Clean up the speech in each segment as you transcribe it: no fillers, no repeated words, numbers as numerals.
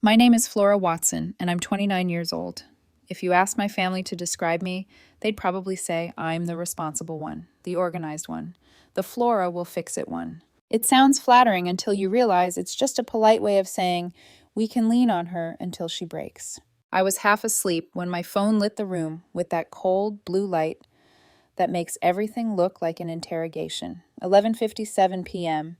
My name is Flora Watson, and I'm 29 years old. If you ask my family to describe me, they'd probably say I'm the responsible one, the organized one, the Flora will fix it one. It sounds flattering until you realize it's just a polite way of saying we can lean on her until she breaks. I was half asleep when my phone lit the room with that cold blue light that makes everything look like an interrogation. 11:57 p.m.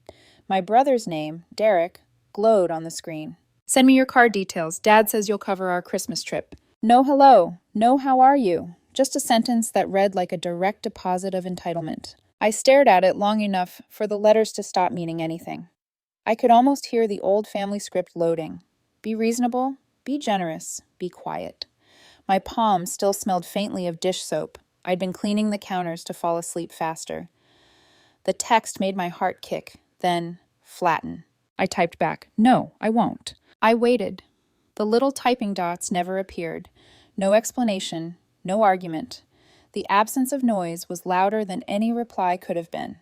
My brother's name, Derek, glowed on the screen. Send me your card details. Dad says you'll cover our Christmas trip. No hello. No how are you. Just a sentence that read like a direct deposit of entitlement. I stared at it long enough for the letters to stop meaning anything. I could almost hear the old family script loading. Be reasonable, be generous, be quiet. My palms still smelled faintly of dish soap. I'd been cleaning the counters to fall asleep faster. The text made my heart kick, then flatten. I typed back, "No, I won't." I waited. The little typing dots never appeared. No explanation, no argument. The absence of noise was louder than any reply could have been.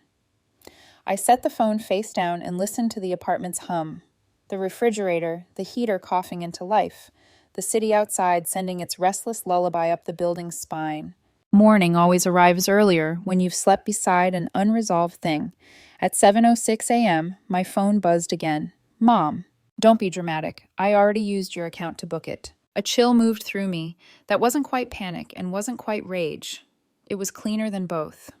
I set the phone face down and listened to the apartment's hum. The refrigerator, the heater coughing into life, the city outside sending its restless lullaby up the building's spine. Morning always arrives earlier when you've slept beside an unresolved thing. At 7:06 a.m., my phone buzzed again. Mom. Don't be dramatic. I already used your account to book it. A chill moved through me that wasn't quite panic and wasn't quite rage. It was cleaner than both.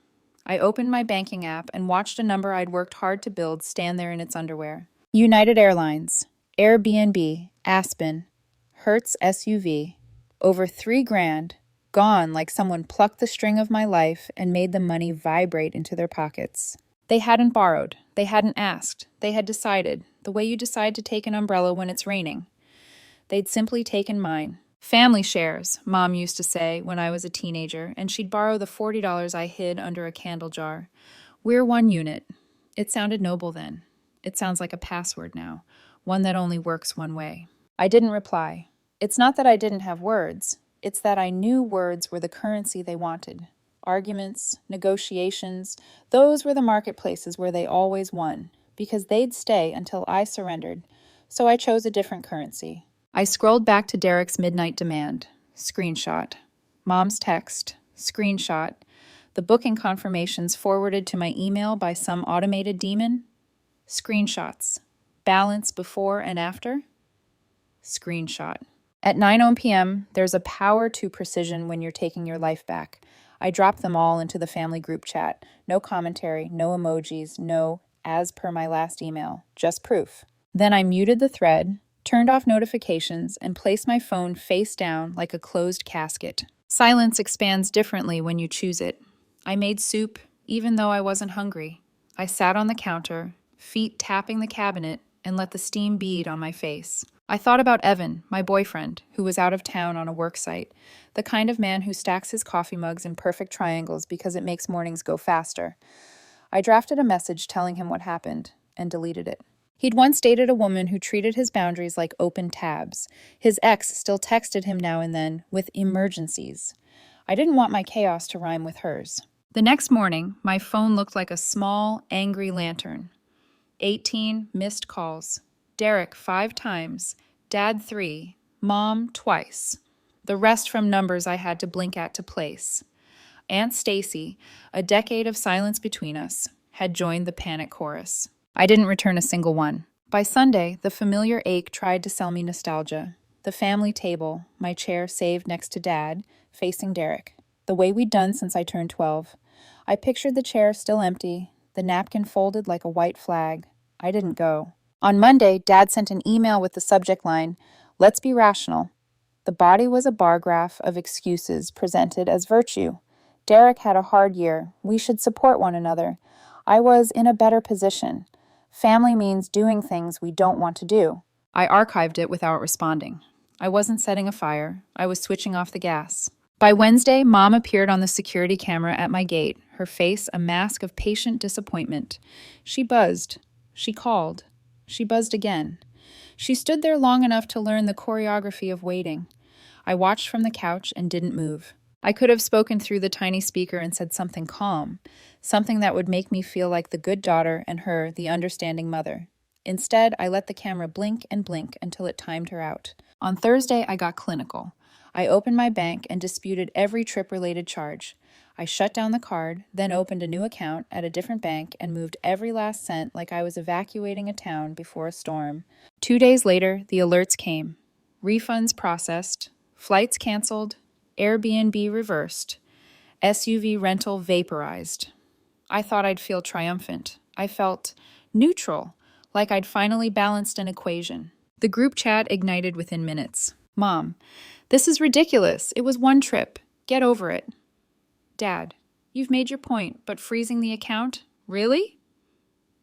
I opened my banking app and watched a number I'd worked hard to build stand there in its underwear. United Airlines, Airbnb, Aspen, Hertz SUV. Over $3,000, gone like someone plucked the string of my life and made the money vibrate into their pockets. They hadn't borrowed. They hadn't asked. They had decided, the way you decide to take an umbrella when it's raining. They'd simply taken mine. Family shares, Mom used to say when I was a teenager, and she'd borrow the $40 I hid under a candle jar. We're one unit. It sounded noble then. It sounds like a password now, one that only works one way. I didn't reply. It's not that I didn't have words. It's that I knew words were the currency they wanted. Arguments, negotiations, those were the marketplaces where they always won, because they'd stay until I surrendered, so I chose a different currency. I scrolled back to Derek's midnight demand. Screenshot. Mom's text. Screenshot. The booking confirmations forwarded to my email by some automated demon. Screenshots. Balance before and after. Screenshot. At 9 p.m., there's a power to precision when you're taking your life back. I dropped them all into the family group chat. No commentary, no emojis, no as per my last email, just proof. Then I muted the thread, turned off notifications, and placed my phone face down like a closed casket. Silence expands differently when you choose it. I made soup, even though I wasn't hungry. I sat on the counter, feet tapping the cabinet, and let the steam bead on my face. I thought about Evan, my boyfriend, who was out of town on a work site, the kind of man who stacks his coffee mugs in perfect triangles because it makes mornings go faster. I drafted a message telling him what happened and deleted it. He'd once dated a woman who treated his boundaries like open tabs. His ex still texted him now and then with emergencies. I didn't want my chaos to rhyme with hers. The next morning, my phone looked like a small, angry lantern. 18 missed calls. Derek 5 times, Dad 3, Mom twice. The rest from numbers I had to blink at to place. Aunt Stacy, a decade of silence between us, had joined the panic chorus. I didn't return a single one. By Sunday, the familiar ache tried to sell me nostalgia. The family table, my chair saved next to Dad, facing Derek. The way we'd done since I turned 12. I pictured the chair still empty, the napkin folded like a white flag. I didn't go. On Monday, Dad sent an email with the subject line, "Let's be rational." The body was a bar graph of excuses presented as virtue. Derek had a hard year. We should support one another. I was in a better position. Family means doing things we don't want to do. I archived it without responding. I wasn't setting a fire. I was switching off the gas. By Wednesday, Mom appeared on the security camera at my gate, her face a mask of patient disappointment. She buzzed. She called. She buzzed again. She stood there long enough to learn the choreography of waiting. I watched from the couch and didn't move. I could have spoken through the tiny speaker and said something calm, something that would make me feel like the good daughter and her the understanding mother. Instead, I let the camera blink and blink until it timed her out. On Thursday, I got clinical. I opened my bank and disputed every trip-related charge. I shut down the card, then opened a new account at a different bank and moved every last cent like I was evacuating a town before a storm. 2 days later, the alerts came. Refunds processed, flights canceled, Airbnb reversed, SUV rental vaporized. I thought I'd feel triumphant. I felt neutral, like I'd finally balanced an equation. The group chat ignited within minutes. Mom, this is ridiculous. It was one trip. Get over it. Dad, you've made your point, but freezing the account? Really?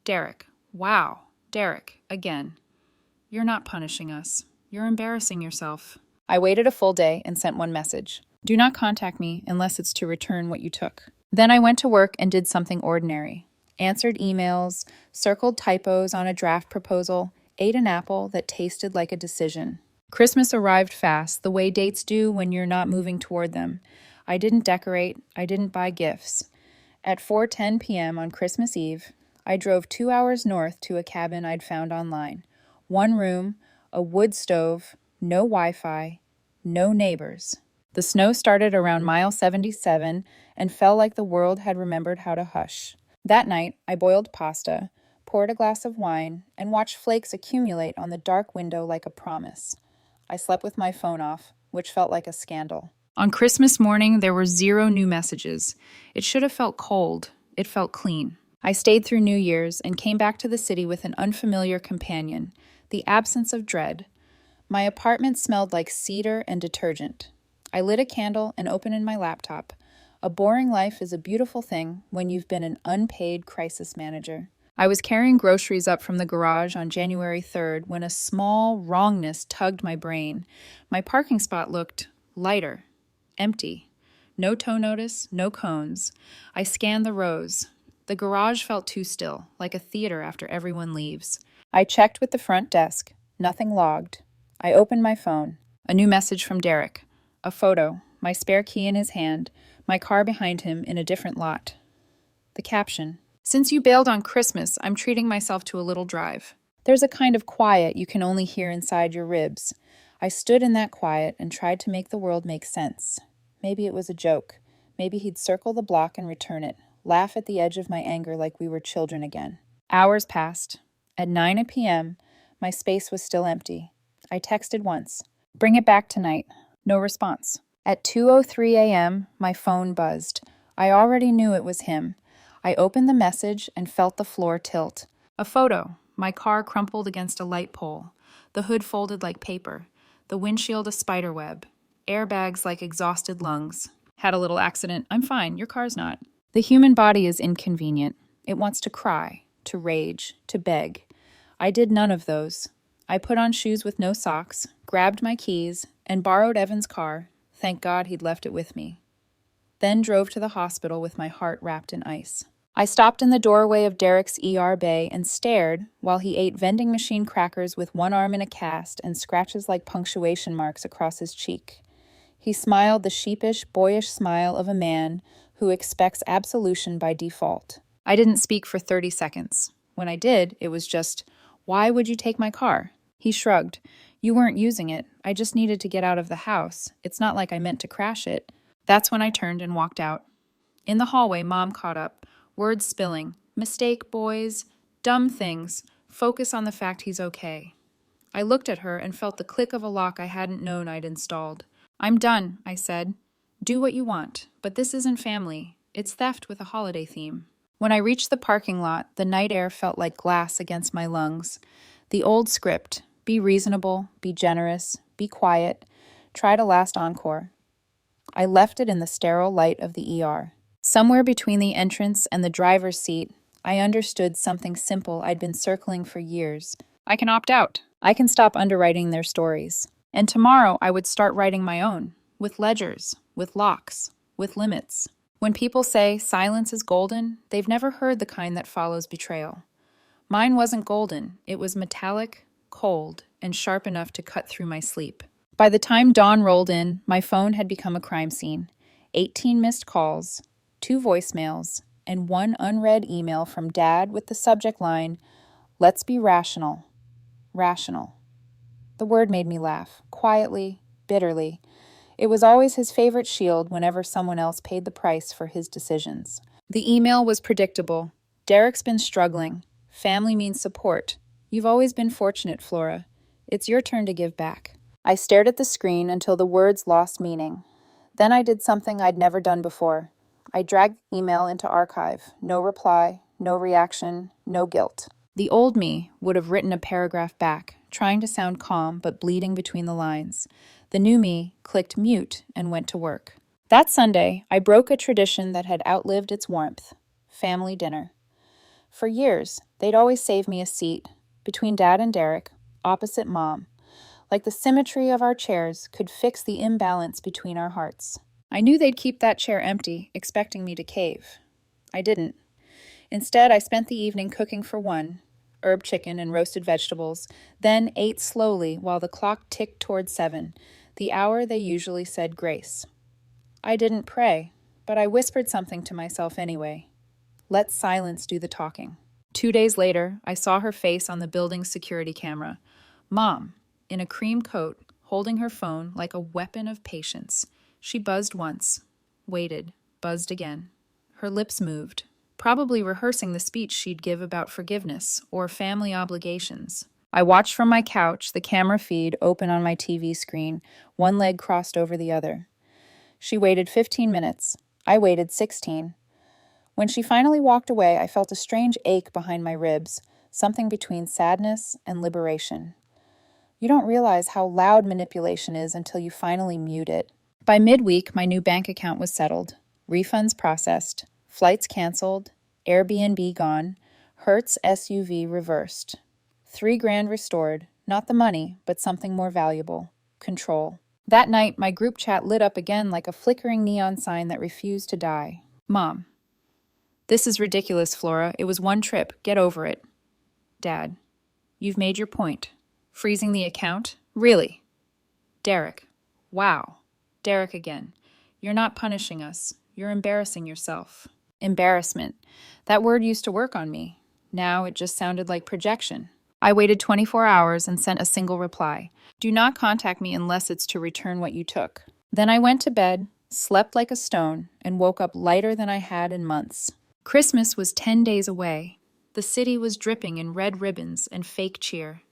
Derek, wow. Derek, again. You're not punishing us. You're embarrassing yourself. I waited a full day and sent one message. Do not contact me unless it's to return what you took. Then I went to work and did something ordinary. Answered emails, circled typos on a draft proposal, ate an apple that tasted like a decision. Christmas arrived fast, the way dates do when you're not moving toward them. I didn't decorate. I didn't buy gifts. At 4:10 p.m. on Christmas Eve, I drove 2 hours north to a cabin I'd found online. One room, a wood stove, no Wi-Fi, no neighbors. The snow started around mile 77 and felt like the world had remembered how to hush. That night, I boiled pasta, poured a glass of wine, and watched flakes accumulate on the dark window like a promise. I slept with my phone off, which felt like a scandal. On Christmas morning, there were 0 new messages. It should have felt cold. It felt clean. I stayed through New Year's and came back to the city with an unfamiliar companion, the absence of dread. My apartment smelled like cedar and detergent. I lit a candle and opened my laptop. A boring life is a beautiful thing when you've been an unpaid crisis manager. I was carrying groceries up from the garage on January 3rd when a small wrongness tugged my brain. My parking spot looked lighter, empty. No tow notice, no cones. I scanned the rows. The garage felt too still, like a theater after everyone leaves. I checked with the front desk. Nothing logged. I opened my phone. A new message from Derek. A photo, my spare key in his hand, my car behind him in a different lot. The caption. Since you bailed on Christmas, I'm treating myself to a little drive. There's a kind of quiet you can only hear inside your ribs. I stood in that quiet and tried to make the world make sense. Maybe it was a joke. Maybe he'd circle the block and return it, laugh at the edge of my anger like we were children again. Hours passed. At 9 p.m., my space was still empty. I texted once. Bring it back tonight. No response. At 2:03 a.m., my phone buzzed. I already knew it was him. I opened the message and felt the floor tilt. A photo. My car crumpled against a light pole. The hood folded like paper. The windshield a spider web. Airbags like exhausted lungs. Had a little accident. I'm fine. Your car's not. The human body is inconvenient. It wants to cry, to rage, to beg. I did none of those. I put on shoes with no socks, grabbed my keys, and borrowed Evan's car. Thank God he'd left it with me. Then drove to the hospital with my heart wrapped in ice. I stopped in the doorway of Derek's ER bay and stared while he ate vending machine crackers with one arm in a cast and scratches like punctuation marks across his cheek. He smiled the sheepish, boyish smile of a man who expects absolution by default. I didn't speak for 30 seconds. When I did, it was just, "Why would you take my car?" He shrugged. "You weren't using it. I just needed to get out of the house. It's not like I meant to crash it." That's when I turned and walked out. In the hallway, Mom caught up, words spilling. "Mistake, boys. Dumb things. Focus on the fact he's okay." I looked at her and felt the click of a lock I hadn't known I'd installed. "I'm done," I said. "Do what you want, but this isn't family. It's theft with a holiday theme." When I reached the parking lot, the night air felt like glass against my lungs. The old script: be reasonable, be generous, be quiet, try to last encore. I left it in the sterile light of the ER. Somewhere between the entrance and the driver's seat, I understood something simple I'd been circling for years. I can opt out. I can stop underwriting their stories. And tomorrow I would start writing my own, with ledgers, with locks, with limits. When people say silence is golden, they've never heard the kind that follows betrayal. Mine wasn't golden. It was metallic, cold, and sharp enough to cut through my sleep. By the time dawn rolled in, my phone had become a crime scene. 18 missed calls, 2 voicemails, and 1 unread email from Dad with the subject line, Let's be rational. Rational. The word made me laugh, quietly, bitterly. It was always his favorite shield whenever someone else paid the price for his decisions. The email was predictable. Derek's been struggling. Family means support. You've always been fortunate, Flora. It's your turn to give back. I stared at the screen until the words lost meaning. Then I did something I'd never done before. I dragged the email into archive. No reply, no reaction, no guilt. The old me would have written a paragraph back, trying to sound calm but bleeding between the lines. The new me clicked mute and went to work. That Sunday, I broke a tradition that had outlived its warmth: family dinner. For years, they'd always save me a seat, between Dad and Derek, opposite Mom, like the symmetry of our chairs could fix the imbalance between our hearts. I knew they'd keep that chair empty, expecting me to cave. I didn't. Instead, I spent the evening cooking for one, herb chicken and roasted vegetables, then ate slowly while the clock ticked toward 7, the hour they usually said grace. I didn't pray, but I whispered something to myself anyway. Let silence do the talking. 2 days later, I saw her face on the building's security camera. Mom, in a cream coat, holding her phone like a weapon of patience. She buzzed once, waited, buzzed again. Her lips moved, probably rehearsing the speech she'd give about forgiveness or family obligations. I watched from my couch, the camera feed open on my TV screen, one leg crossed over the other. She waited 15 minutes. I waited 16. When she finally walked away, I felt a strange ache behind my ribs, something between sadness and liberation. You don't realize how loud manipulation is until you finally mute it. By midweek, my new bank account was settled, refunds processed, flights canceled, Airbnb gone, Hertz SUV reversed. $3,000 restored, not the money, but something more valuable: control. That night, my group chat lit up again like a flickering neon sign that refused to die. Mom: this is ridiculous, Flora. It was one trip. Get over it. Dad: you've made your point. Freezing the account? Really? Derek: wow. Derek again: you're not punishing us. You're embarrassing yourself. Embarrassment. That word used to work on me. Now it just sounded like projection. I waited 24 hours and sent a single reply: do not contact me unless it's to return what you took. Then I went to bed, slept like a stone, and woke up lighter than I had in months. Christmas was 10 days away. The city was dripping in red ribbons and fake cheer.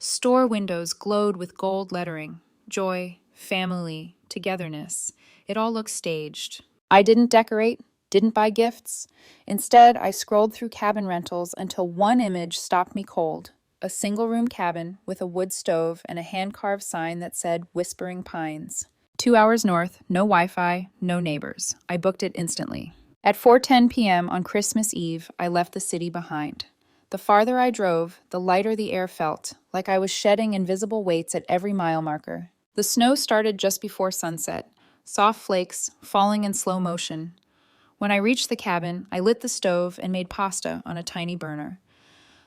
Store windows glowed with gold lettering: joy, family, togetherness. It all looked staged. I didn't decorate, didn't buy gifts. Instead, I scrolled through cabin rentals until one image stopped me cold: a single-room cabin with a wood stove and a hand-carved sign that said Whispering Pines. 2 hours north, no Wi-Fi, no neighbors. I booked it instantly. At 4:10 p.m. on Christmas Eve, I left the city behind. The farther I drove, the lighter the air felt, like I was shedding invisible weights at every mile marker. The snow started just before sunset, soft flakes falling in slow motion. When I reached the cabin, I lit the stove and made pasta on a tiny burner.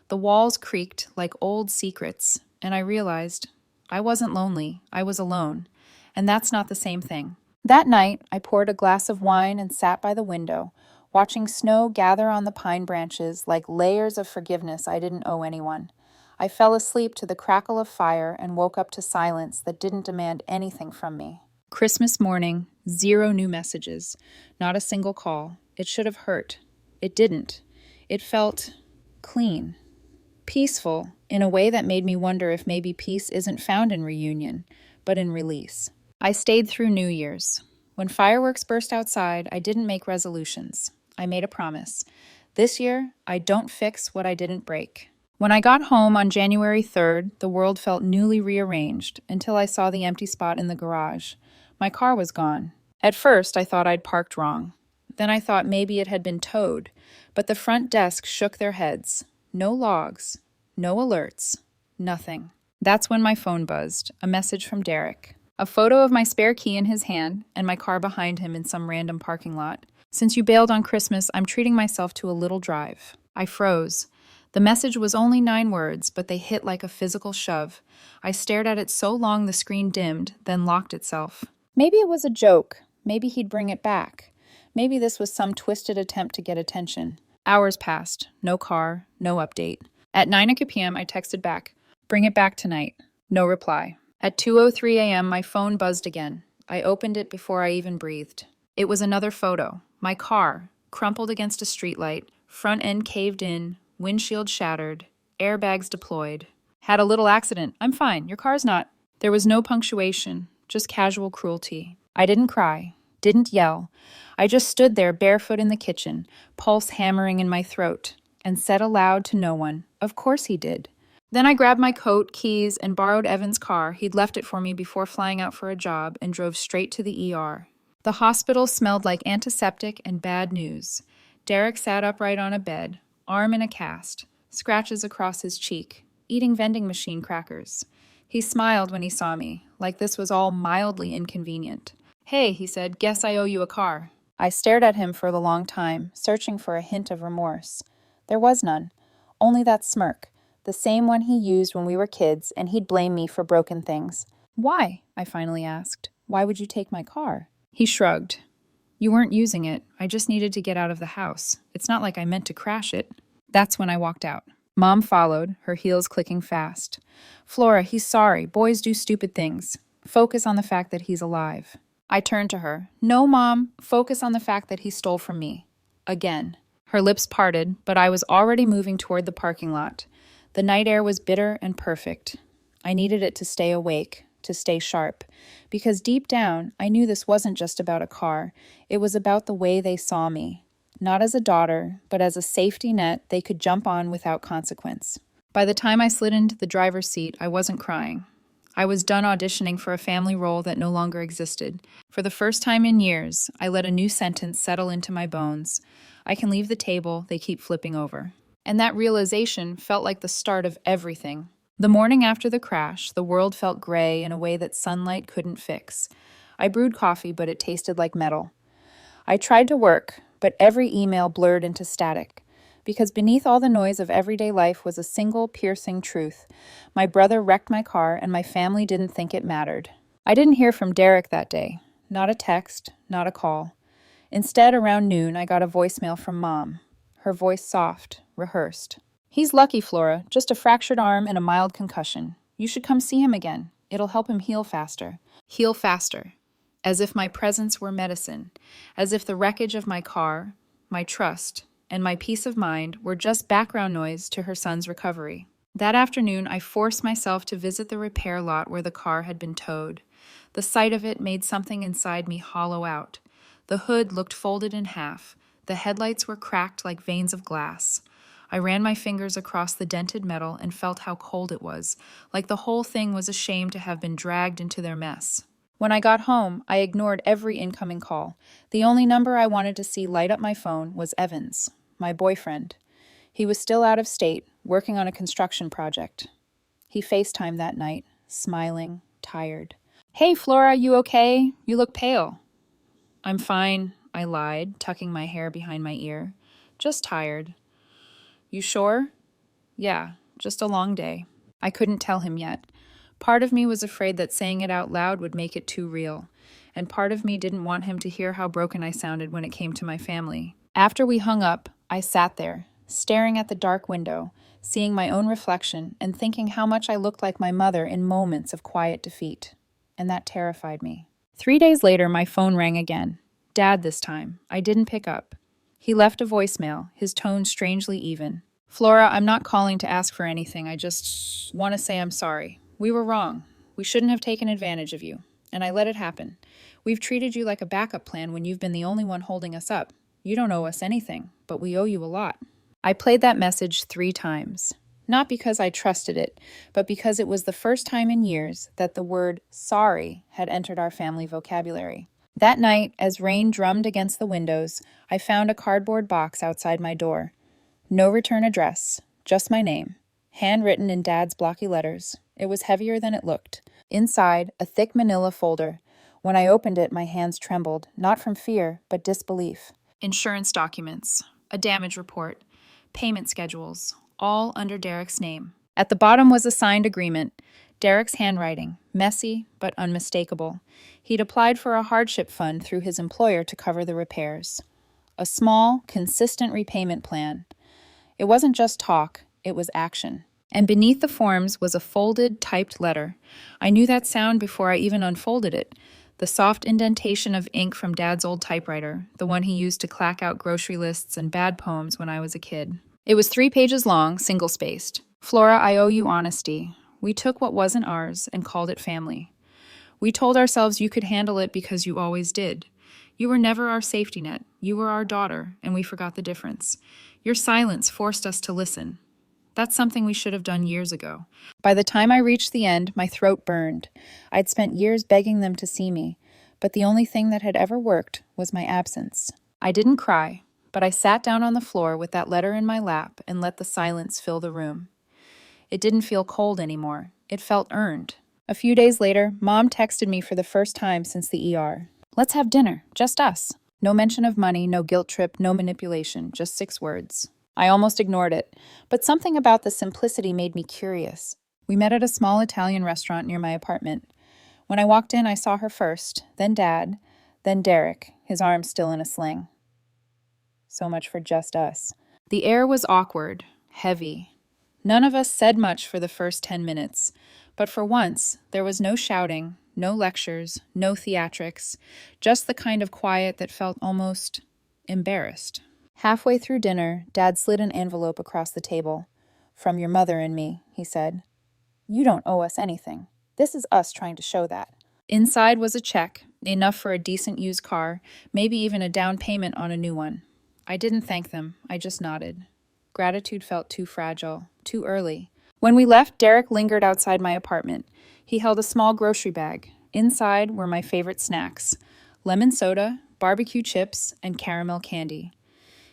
The walls creaked like old secrets, and I realized I wasn't lonely, I was alone, and that's not the same thing. That night, I poured a glass of wine and sat by the window, watching snow gather on the pine branches like layers of forgiveness I didn't owe anyone. I fell asleep to the crackle of fire and woke up to silence that didn't demand anything from me. Christmas morning, 0 new messages, not a single call. It should have hurt. It didn't. It felt clean, peaceful, in a way that made me wonder if maybe peace isn't found in reunion, but in release. I stayed through New Year's. When fireworks burst outside, I didn't make resolutions. I made a promise. This year, I don't fix what I didn't break. When I got home on January 3rd, the world felt newly rearranged until I saw the empty spot in the garage. My car was gone. At first, I thought I'd parked wrong. Then I thought maybe it had been towed, but the front desk shook their heads. No logs, no alerts, nothing. That's when my phone buzzed, a message from Derek. A photo of my spare key in his hand and my car behind him in some random parking lot. Since you bailed on Christmas, I'm treating myself to a little drive. I froze. The message was only 9 words, but they hit like a physical shove. I stared at it so long the screen dimmed, then locked itself. Maybe it was a joke. Maybe he'd bring it back. Maybe this was some twisted attempt to get attention. Hours passed. No car, no update. At 9 p.m., I texted back, "Bring it back tonight." No reply. At 2:03 a.m., my phone buzzed again. I opened it before I even breathed. It was another photo. My car, crumpled against a streetlight, front end caved in, windshield shattered, airbags deployed. "Had a little accident. I'm fine. Your car's not." There was no punctuation, just casual cruelty. I didn't cry, didn't yell. I just stood there barefoot in the kitchen, pulse hammering in my throat, and said aloud to no one, "Of course he did." Then I grabbed my coat, keys, and borrowed Evan's car. He'd left it for me before flying out for a job, and drove straight to the ER. The hospital smelled like antiseptic and bad news. Derek sat upright on a bed, arm in a cast, scratches across his cheek, eating vending machine crackers. He smiled when he saw me, like this was all mildly inconvenient. "Hey," he said, "guess I owe you a car." I stared at him for a long time, searching for a hint of remorse. There was none, only that smirk, the same one he used when we were kids, and he'd blame me for broken things. "Why?" I finally asked. "Why would you take my car?" He shrugged. "You weren't using it. I just needed to get out of the house. It's not like I meant to crash it." That's when I walked out. Mom followed, her heels clicking fast. "Flora, he's sorry. Boys do stupid things. Focus on the fact that he's alive." I turned to her. "No, Mom. Focus on the fact that he stole from me." Again. Her lips parted, but I was already moving toward the parking lot. The night air was bitter and perfect. I needed it to stay awake, to stay sharp, because deep down, I knew this wasn't just about a car. It was about the way they saw me. Not as a daughter, but as a safety net they could jump on without consequence. By the time I slid into the driver's seat, I wasn't crying. I was done auditioning for a family role that no longer existed. For the first time in years, I let a new sentence settle into my bones. I can leave the table they keep flipping over. And that realization felt like the start of everything. The morning after the crash, the world felt gray in a way that sunlight couldn't fix. I brewed coffee, but it tasted like metal. I tried to work, but every email blurred into static. Because beneath all the noise of everyday life was a single piercing truth. My brother wrecked my car, and my family didn't think it mattered. I didn't hear from Derek that day. Not a text, not a call. Instead, around noon, I got a voicemail from Mom. Her voice soft, rehearsed. "He's lucky, Flora. Just a fractured arm and a mild concussion. You should come see him again. It'll help him heal faster." Heal faster. As if my presence were medicine. As if the wreckage of my car, my trust, and my peace of mind were just background noise to her son's recovery. That afternoon, I forced myself to visit the repair lot where the car had been towed. The sight of it made something inside me hollow out. The hood looked folded in half. The headlights were cracked like veins of glass. I ran my fingers across the dented metal and felt how cold it was, like the whole thing was ashamed to have been dragged into their mess. When I got home, I ignored every incoming call. The only number I wanted to see light up my phone was Evan's, my boyfriend. He was still out of state, working on a construction project. He FaceTimed that night, smiling, tired. "Hey, Flora, you okay? You look pale." "I'm fine," I lied, tucking my hair behind my ear. "Just tired." "You sure?" "Yeah, just a long day." I couldn't tell him yet. Part of me was afraid that saying it out loud would make it too real, and part of me didn't want him to hear how broken I sounded when it came to my family. After we hung up, I sat there, staring at the dark window, seeing my own reflection and thinking how much I looked like my mother in moments of quiet defeat. And that terrified me. 3 days later, my phone rang again. Dad this time. I didn't pick up. He left a voicemail, his tone strangely even. "Flora, I'm not calling to ask for anything. I just want to say I'm sorry. We were wrong. We shouldn't have taken advantage of you. And I let it happen. We've treated you like a backup plan when you've been the only one holding us up. You don't owe us anything, but we owe you a lot." I played that message 3 times. Not because I trusted it, but because it was the first time in years that the word sorry had entered our family vocabulary. That night, as rain drummed against the windows, I found a cardboard box outside my door. No return address, just my name, handwritten in Dad's blocky letters. It was heavier than it looked. Inside, a thick manila folder. When I opened it, my hands trembled, not from fear, but disbelief. Insurance documents, a damage report, payment schedules, all under Derek's name. At the bottom was a signed agreement, Derek's handwriting, messy but unmistakable. He'd applied for a hardship fund through his employer to cover the repairs. A small, consistent repayment plan. It wasn't just talk, It was action. And beneath the forms was a folded, typed letter. I knew that sound before I even unfolded it. The soft indentation of ink from Dad's old typewriter, the one he used to clack out grocery lists and bad poems when I was a kid. It was 3 pages long, single-spaced. Flora, I owe you honesty. We took what wasn't ours and called it family. We told ourselves you could handle it because you always did. You were never our safety net. You were our daughter, and we forgot the difference. Your silence forced us to listen. That's something we should have done years ago. By the time I reached the end, my throat burned. I'd spent years begging them to see me, but the only thing that had ever worked was my absence. I didn't cry, but I sat down on the floor with that letter in my lap and let the silence fill the room. It didn't feel cold anymore. It felt earned. A few days later, Mom texted me for the first time since the ER. Let's have dinner, just us. No mention of money, no guilt trip, no manipulation, just 6 words. I almost ignored it, but something about the simplicity made me curious. We met at a small Italian restaurant near my apartment. When I walked in, I saw her first, then Dad, then Derek, his arm still in a sling. So much for just us. The air was awkward, heavy. None of us said much for the first 10 minutes, but for once, there was no shouting, no lectures, no theatrics, just the kind of quiet that felt almost embarrassed. Halfway through dinner, Dad slid an envelope across the table. From your mother and me, he said. You don't owe us anything. This is us trying to show that. Inside was a check, enough for a decent used car, maybe even a down payment on a new one. I didn't thank them, I just nodded. Gratitude felt too fragile, too early. When we left, Derek lingered outside my apartment. He held a small grocery bag. Inside were my favorite snacks: lemon soda, barbecue chips, and caramel candy.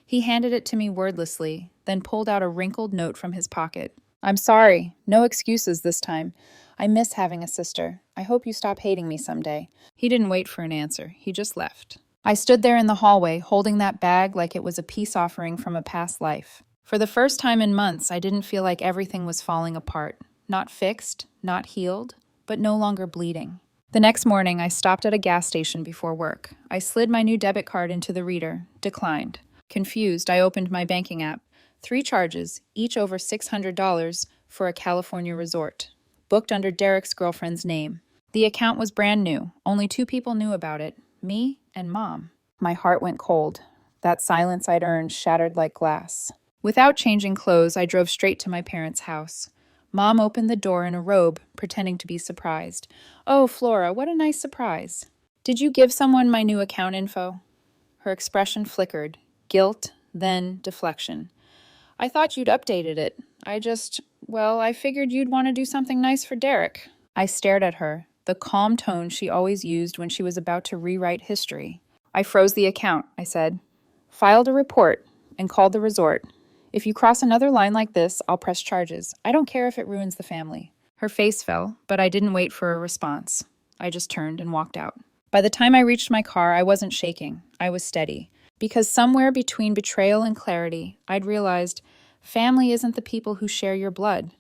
He handed it to me wordlessly, then pulled out a wrinkled note from his pocket. I'm sorry. No excuses this time. I miss having a sister. I hope you stop hating me someday. He didn't wait for an answer. He just left. I stood there in the hallway, holding that bag like it was a peace offering from a past life. For the first time in months, I didn't feel like everything was falling apart. Not fixed, not healed, but no longer bleeding. The next morning, I stopped at a gas station before work. I slid my new debit card into the reader. Declined. Confused, I opened my banking app. 3 charges, each over $600 for a California resort. Booked under Derek's girlfriend's name. The account was brand new. Only 2 people knew about it. Me and Mom. My heart went cold. That silence I'd earned shattered like glass. Without changing clothes, I drove straight to my parents' house. Mom opened the door in a robe, pretending to be surprised. Oh, Flora, what a nice surprise. Did you give someone my new account info? Her expression flickered. Guilt, then deflection. I thought you'd updated it. I figured you'd want to do something nice for Derek. I stared at her, the calm tone she always used when she was about to rewrite history. I froze the account, I said. Filed a report and called the resort. If you cross another line like this, I'll press charges. I don't care if it ruins the family. Her face fell, but I didn't wait for a response. I just turned and walked out. By the time I reached my car, I wasn't shaking. I was steady. Because somewhere between betrayal and clarity, I'd realized family isn't the people who share your blood.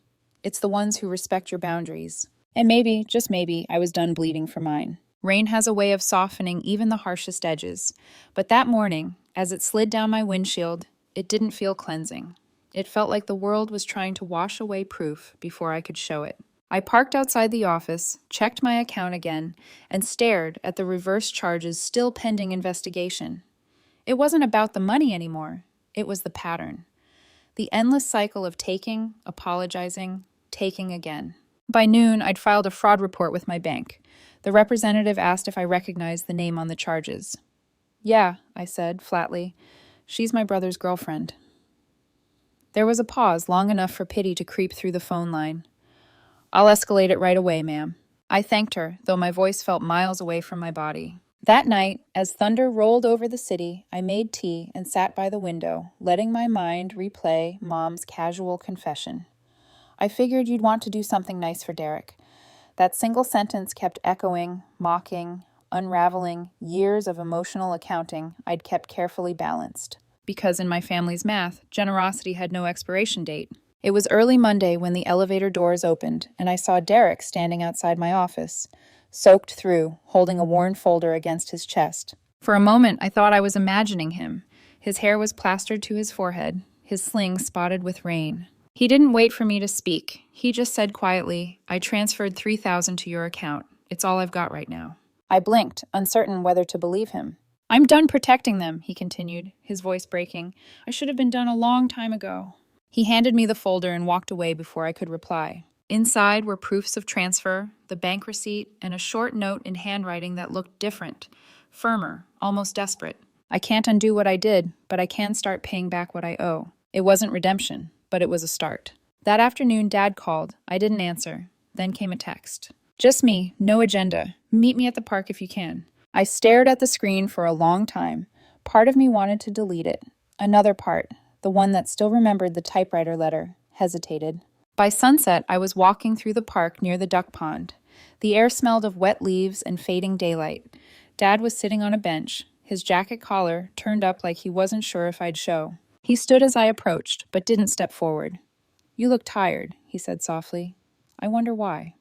It's the ones who respect your boundaries. And maybe, just maybe, I was done bleeding for mine. Rain has a way of softening even the harshest edges. But that morning, as it slid down my windshield, it didn't feel cleansing. It felt like the world was trying to wash away proof before I could show it. I parked outside the office, checked my account again, and stared at the reverse charges still pending investigation. It wasn't about the money anymore. It was the pattern. The endless cycle of taking, apologizing, taking again. By noon, I'd filed a fraud report with my bank. The representative asked if I recognized the name on the charges. Yeah, I said, flatly. She's my brother's girlfriend. There was a pause long enough for pity to creep through the phone line. I'll escalate it right away, ma'am. I thanked her, though my voice felt miles away from my body. That night, as thunder rolled over the city, I made tea and sat by the window, letting my mind replay Mom's casual confession. I figured you'd want to do something nice for Derek. That single sentence kept echoing, mocking, unraveling years of emotional accounting I'd kept carefully balanced. Because in my family's math, generosity had no expiration date. It was early Monday when the elevator doors opened, and I saw Derek standing outside my office, soaked through, holding a worn folder against his chest. For a moment, I thought I was imagining him. His hair was plastered to his forehead, his sling spotted with rain. He didn't wait for me to speak. He just said quietly, I transferred 3,000 to your account. It's all I've got right now. I blinked, uncertain whether to believe him. I'm done protecting them, he continued, his voice breaking. I should have been done a long time ago. He handed me the folder and walked away before I could reply. Inside were proofs of transfer, the bank receipt, and a short note in handwriting that looked different, firmer, almost desperate. I can't undo what I did, but I can start paying back what I owe. It wasn't redemption, but it was a start. That afternoon, Dad called. I didn't answer. Then came a text. Just me, no agenda. Meet me at the park if you can. I stared at the screen for a long time. Part of me wanted to delete it. Another part, the one that still remembered the typewriter letter, hesitated. By sunset, I was walking through the park near the duck pond. The air smelled of wet leaves and fading daylight. Dad was sitting on a bench, his jacket collar turned up like he wasn't sure if I'd show. He stood as I approached, but didn't step forward. You look tired, he said softly. I wonder why.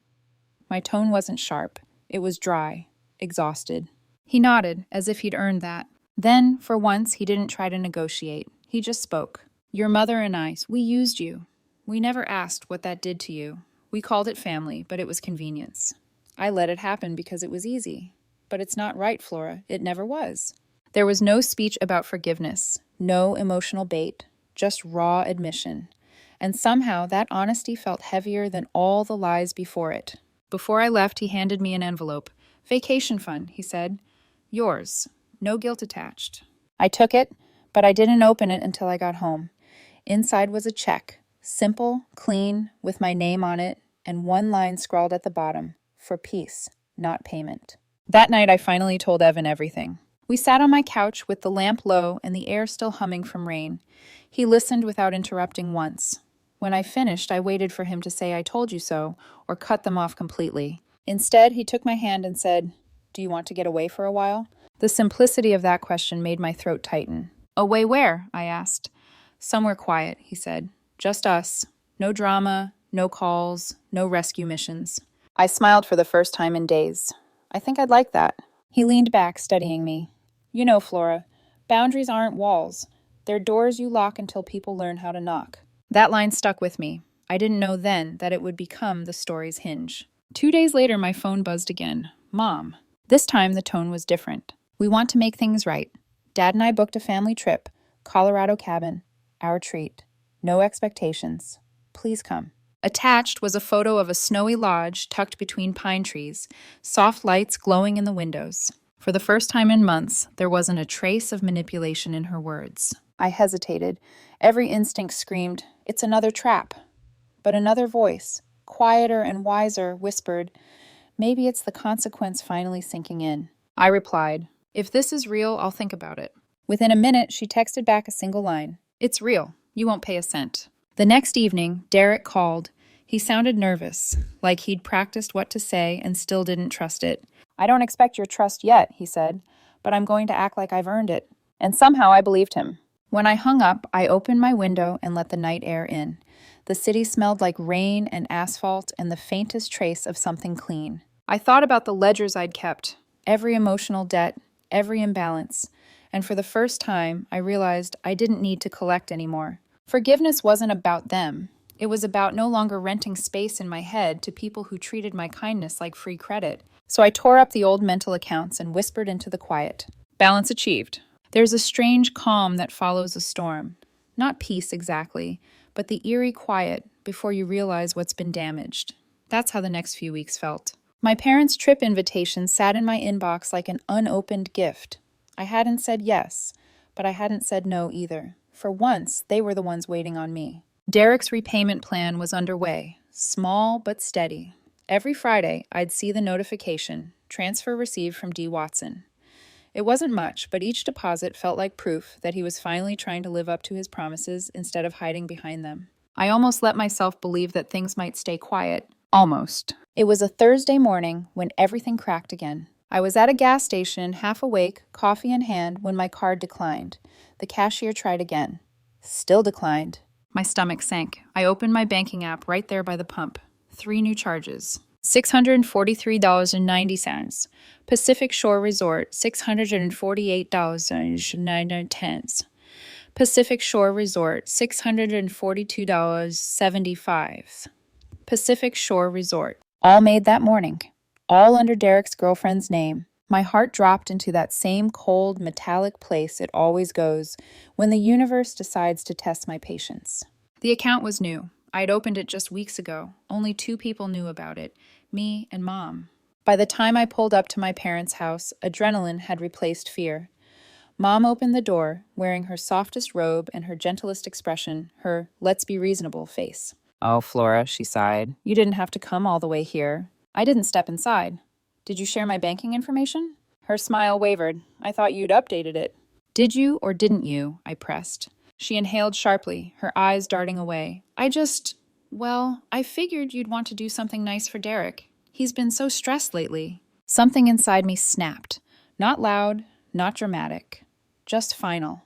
My tone wasn't sharp. It was dry, exhausted. He nodded, as if he'd earned that. Then, for once, he didn't try to negotiate. He just spoke. Your mother and I, we used you. We never asked what that did to you. We called it family, but it was convenience. I let it happen because it was easy. But it's not right, Flora. It never was. There was no speech about forgiveness, no emotional bait, just raw admission. And somehow that honesty felt heavier than all the lies before it. Before I left, he handed me an envelope. Vacation fund, he said. Yours. No guilt attached. I took it, but I didn't open it until I got home. Inside was a check. Simple, clean, with my name on it, and one line scrawled at the bottom, for peace, not payment. That night I finally told Evan everything. We sat on my couch with the lamp low and the air still humming from rain. He listened without interrupting once. When I finished, I waited for him to say I told you so, or cut them off completely. Instead, he took my hand and said, Do you want to get away for a while? The simplicity of that question made my throat tighten. Away where? I asked. Somewhere quiet, he said. Just us. No drama, no calls, no rescue missions. I smiled for the first time in days. I think I'd like that. He leaned back, studying me. You know, Flora, boundaries aren't walls. They're doors you lock until people learn how to knock. That line stuck with me. I didn't know then that it would become the story's hinge. 2 days later, my phone buzzed again. Mom. This time, the tone was different. We want to make things right. Dad and I booked a family trip. Colorado cabin. Our treat. No expectations. Please come. Attached was a photo of a snowy lodge tucked between pine trees, soft lights glowing in the windows. For the first time in months, there wasn't a trace of manipulation in her words. I hesitated. Every instinct screamed, It's another trap. But another voice, quieter and wiser, whispered, Maybe it's the consequence finally sinking in. I replied, If this is real, I'll think about it. Within a minute, she texted back a single line. It's real. You won't pay a cent. The next evening, Derek called. He sounded nervous, like he'd practiced what to say and still didn't trust it. I don't expect your trust yet, he said, but I'm going to act like I've earned it. And somehow I believed him. When I hung up, I opened my window and let the night air in. The city smelled like rain and asphalt and the faintest trace of something clean. I thought about the ledgers I'd kept, every emotional debt, every imbalance, and for the first time, I realized I didn't need to collect anymore. Forgiveness wasn't about them. It was about no longer renting space in my head to people who treated my kindness like free credit. So I tore up the old mental accounts and whispered into the quiet. Balance achieved. There's a strange calm that follows a storm. Not peace exactly, but the eerie quiet before you realize what's been damaged. That's how the next few weeks felt. My parents' trip invitation sat in my inbox like an unopened gift. I hadn't said yes, but I hadn't said no either. For once, they were the ones waiting on me. Derek's repayment plan was underway, small but steady. Every Friday, I'd see the notification, transfer received from D. Watson. It wasn't much, but each deposit felt like proof that he was finally trying to live up to his promises instead of hiding behind them. I almost let myself believe that things might stay quiet. Almost. It was a Thursday morning when everything cracked again. I was at a gas station, half awake, coffee in hand, when my card declined. The cashier tried again. Still declined. My stomach sank. I opened my banking app right there by the pump. 3 new charges. $643.90. Pacific Shore Resort, $648.90. Pacific Shore Resort, $642.75. Pacific Shore Resort. All made that morning. All under Derek's girlfriend's name. My heart dropped into that same cold, metallic place it always goes when the universe decides to test my patience. The account was new. I'd opened it just weeks ago. Only 2 people knew about it, me and Mom. By the time I pulled up to my parents' house, adrenaline had replaced fear. Mom opened the door, wearing her softest robe and her gentlest expression, her let's be reasonable face. Oh, Flora, she sighed. You didn't have to come all the way here. I didn't step inside. Did you share my banking information? Her smile wavered. I thought you'd updated it. Did you or didn't you? I pressed. She inhaled sharply, her eyes darting away. I figured you'd want to do something nice for Derek. He's been so stressed lately. Something inside me snapped. Not loud, not dramatic, just final.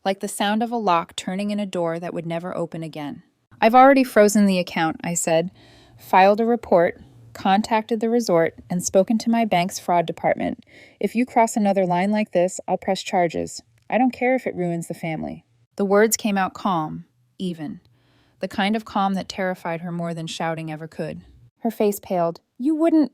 Like the sound of a lock turning in a door that would never open again. I've already frozen the account, I said, filed a report, contacted the resort, and spoken to my bank's fraud department. If you cross another line like this, I'll press charges. I don't care if it ruins the family. The words came out calm, even. The kind of calm that terrified her more than shouting ever could. Her face paled. You wouldn't...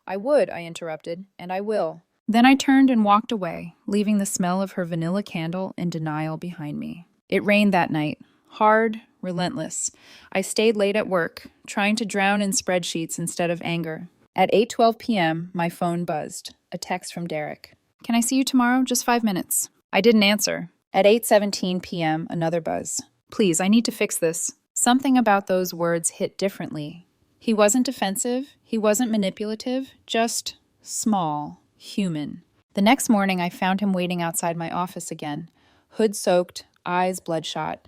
I would, I interrupted, and I will. Then I turned and walked away, leaving the smell of her vanilla candle in denial behind me. It rained that night. Hard, relentless. I stayed late at work, trying to drown in spreadsheets instead of anger. At 8:12 p.m., my phone buzzed. A text from Derek. Can I see you tomorrow? Just 5 minutes. I didn't answer. At 8:17 p.m., another buzz. Please, I need to fix this. Something about those words hit differently. He wasn't defensive. He wasn't manipulative. Just small, human. The next morning, I found him waiting outside my office again. Hood soaked, eyes bloodshot.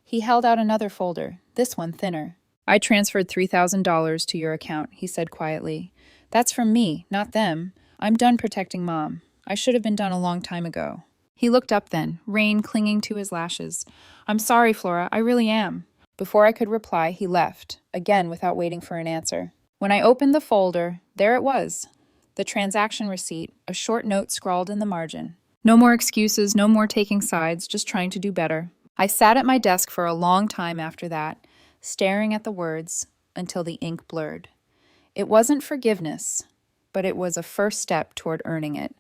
He held out another folder, this one thinner. I transferred $3,000 to your account, he said quietly. That's from me, not them. I'm done protecting Mom. I should have been done a long time ago. He looked up then, rain clinging to his lashes. I'm sorry, Flora, I really am. Before I could reply, he left, again without waiting for an answer. When I opened the folder, there it was. The transaction receipt, a short note scrawled in the margin. No more excuses, no more taking sides, just trying to do better. I sat at my desk for a long time after that, staring at the words until the ink blurred. It wasn't forgiveness, but it was a first step toward earning it.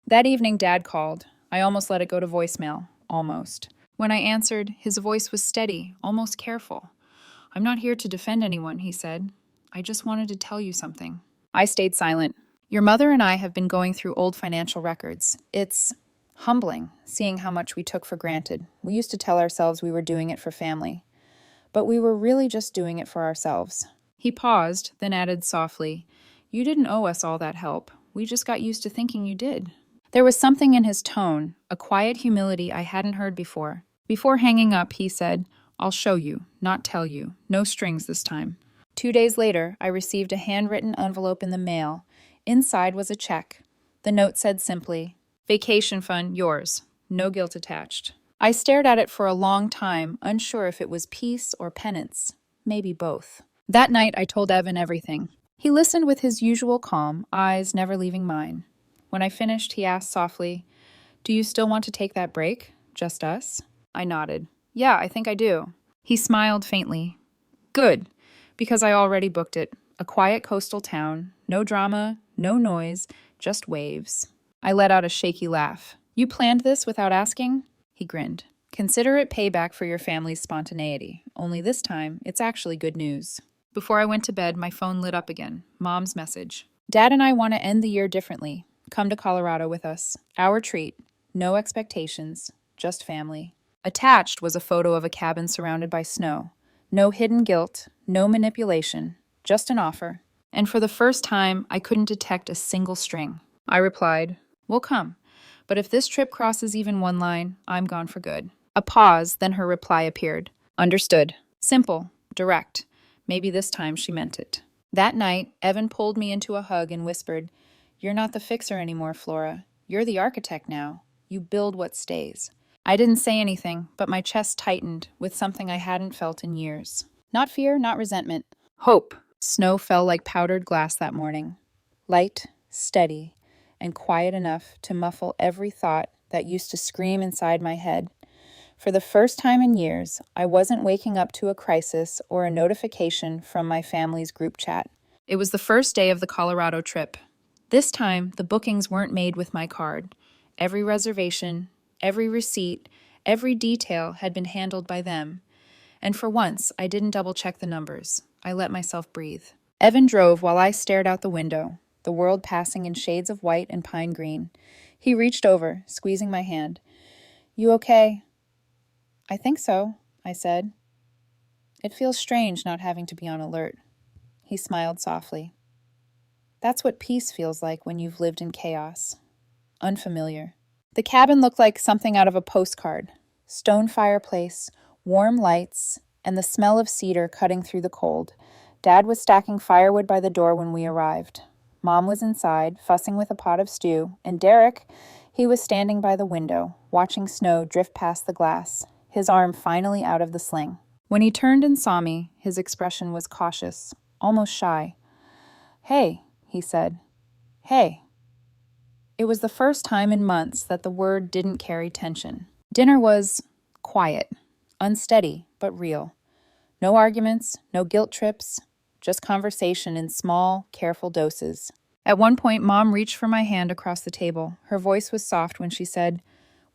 That evening, Dad called. I almost let it go to voicemail. Almost. When I answered, his voice was steady, almost careful. I'm not here to defend anyone, he said. I just wanted to tell you something. I stayed silent. Your mother and I have been going through old financial records. It's humbling, seeing how much we took for granted. We used to tell ourselves we were doing it for family. But we were really just doing it for ourselves. He paused, then added softly, You didn't owe us all that help. We just got used to thinking you did. There was something in his tone, a quiet humility I hadn't heard before. Before hanging up, he said, I'll show you, not tell you. No strings this time. 2 days later, I received a handwritten envelope in the mail. Inside was a check. The note said simply, Vacation fund, yours. No guilt attached. I stared at it for a long time, unsure if it was peace or penance. Maybe both. That night, I told Evan everything. He listened with his usual calm, eyes never leaving mine. When I finished, he asked softly, Do you still want to take that break? Just us? I nodded. Yeah, I think I do. He smiled faintly. Good, because I already booked it. A quiet coastal town, no drama, no noise, just waves. I let out a shaky laugh. You planned this without asking? He grinned. Consider it payback for your family's spontaneity. Only this time, it's actually good news. Before I went to bed, my phone lit up again. Mom's message. Dad and I want to end the year differently. Come to Colorado with us. Our treat. No expectations. Just family. Attached was a photo of a cabin surrounded by snow. No hidden guilt. No manipulation. Just an offer. And for the first time, I couldn't detect a single string. I replied, We'll come. But if this trip crosses even one line, I'm gone for good. A pause, then her reply appeared. Understood. Simple. Direct. Maybe this time she meant it. That night, Evan pulled me into a hug and whispered, You're not the fixer anymore, Flora. You're the architect now. You build what stays. I didn't say anything, but my chest tightened with something I hadn't felt in years. Not fear, not resentment. Hope. Snow fell like powdered glass that morning. Light, steady, and quiet enough to muffle every thought that used to scream inside my head. For the first time in years, I wasn't waking up to a crisis or a notification from my family's group chat. It was the first day of the Colorado trip. This time, the bookings weren't made with my card. Every reservation, every receipt, every detail had been handled by them. And for once, I didn't double-check the numbers. I let myself breathe. Evan drove while I stared out the window, the world passing in shades of white and pine green. He reached over, squeezing my hand. "You okay?" "I think so," I said. "It feels strange not having to be on alert." He smiled softly. "That's what peace feels like when you've lived in chaos. Unfamiliar." The cabin looked like something out of a postcard. Stone fireplace, warm lights, and the smell of cedar cutting through the cold. Dad was stacking firewood by the door when we arrived. Mom was inside, fussing with a pot of stew, and Derek, he was standing by the window, watching snow drift past the glass, his arm finally out of the sling. When he turned and saw me, his expression was cautious, almost shy. "Hey," he said. "Hey." It was the first time in months that the word didn't carry tension. Dinner was quiet, unsteady, but real. No arguments, no guilt trips, just conversation in small, careful doses. At one point, Mom reached for my hand across the table. Her voice was soft when she said,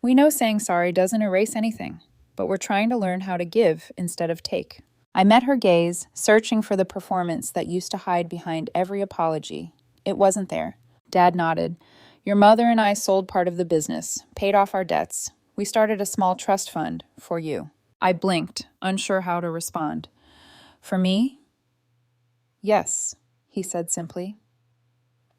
"We know saying sorry doesn't erase anything, but we're trying to learn how to give instead of take." I met her gaze, searching for the performance that used to hide behind every apology. It wasn't there. Dad nodded. "Your mother and I sold part of the business, paid off our debts. We started a small trust fund for you." I blinked, unsure how to respond. "For me?" "Yes," he said simply.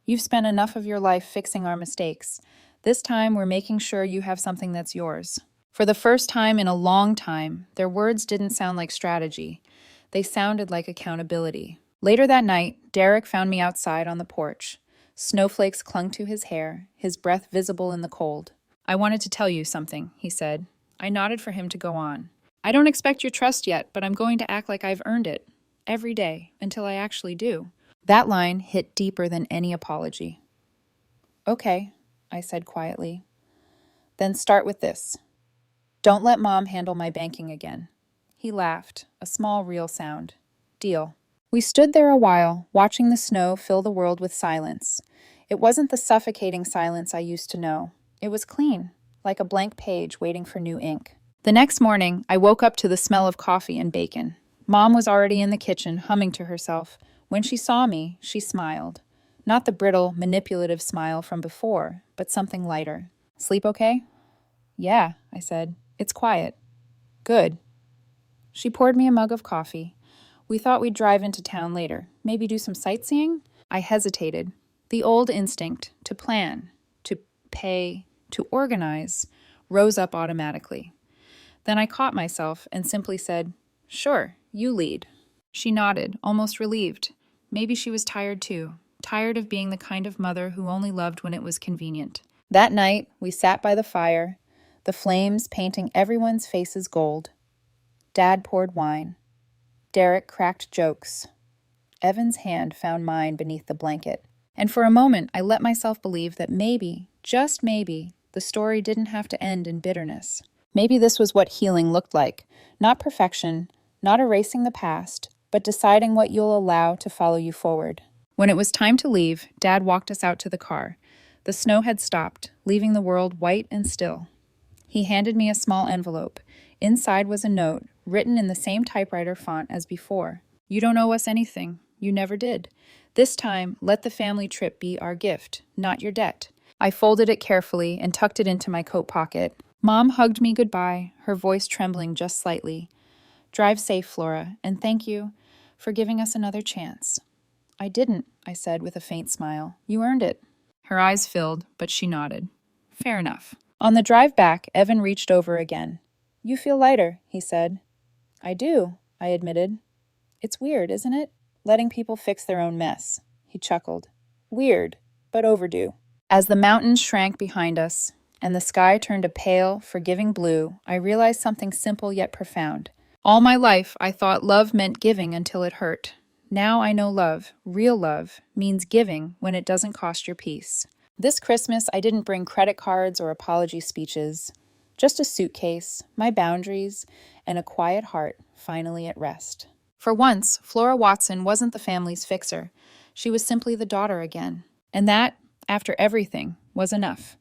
"You've spent enough of your life fixing our mistakes. This time we're making sure you have something that's yours." For the first time in a long time, their words didn't sound like strategy. They sounded like accountability. Later that night, Derek found me outside on the porch. Snowflakes clung to his hair, his breath visible in the cold. "I wanted to tell you something," he said. I nodded for him to go on. "I don't expect your trust yet, but I'm going to act like I've earned it. Every day, until I actually do." That line hit deeper than any apology. "Okay," I said quietly. "Then start with this. Don't let Mom handle my banking again." He laughed, a small, real sound. "Deal." We stood there a while, watching the snow fill the world with silence. It wasn't the suffocating silence I used to know. It was clean, like a blank page waiting for new ink. The next morning, I woke up to the smell of coffee and bacon. Mom was already in the kitchen, humming to herself. When she saw me, she smiled. Not the brittle, manipulative smile from before, but something lighter. "Sleep okay?" "Yeah," I said. "It's quiet." "Good." She poured me a mug of coffee. "We thought we'd drive into town later. Maybe do some sightseeing?" I hesitated. The old instinct, to plan, to pay, to organize, rose up automatically. Then I caught myself and simply said, "Sure, you lead." She nodded, almost relieved. Maybe she was tired too, tired of being the kind of mother who only loved when it was convenient. That night, we sat by the fire, the flames painting everyone's faces gold. Dad poured wine. Derek cracked jokes. Evan's hand found mine beneath the blanket. And for a moment, I let myself believe that maybe, just maybe, the story didn't have to end in bitterness. Maybe this was what healing looked like. Not perfection, not erasing the past, but deciding what you'll allow to follow you forward. When it was time to leave, Dad walked us out to the car. The snow had stopped, leaving the world white and still. He handed me a small envelope. Inside was a note, written in the same typewriter font as before. "You don't owe us anything. You never did. This time, let the family trip be our gift, not your debt." I folded it carefully and tucked it into my coat pocket. Mom hugged me goodbye, her voice trembling just slightly. "Drive safe, Flora, and thank you for giving us another chance." "I didn't," I said with a faint smile. "You earned it." Her eyes filled, but she nodded. "Fair enough." On the drive back, Evan reached over again. "You feel lighter," he said. "I do," I admitted. "It's weird, isn't it? Letting people fix their own mess." He chuckled. "Weird, but overdue." As the mountains shrank behind us, and the sky turned a pale, forgiving blue, I realized something simple yet profound. All my life, I thought love meant giving until it hurt. Now I know love, real love, means giving when it doesn't cost your peace. This Christmas, I didn't bring credit cards or apology speeches. Just a suitcase, my boundaries, and a quiet heart finally at rest. For once, Flora Watson wasn't the family's fixer. She was simply the daughter again. And that, after everything, was enough.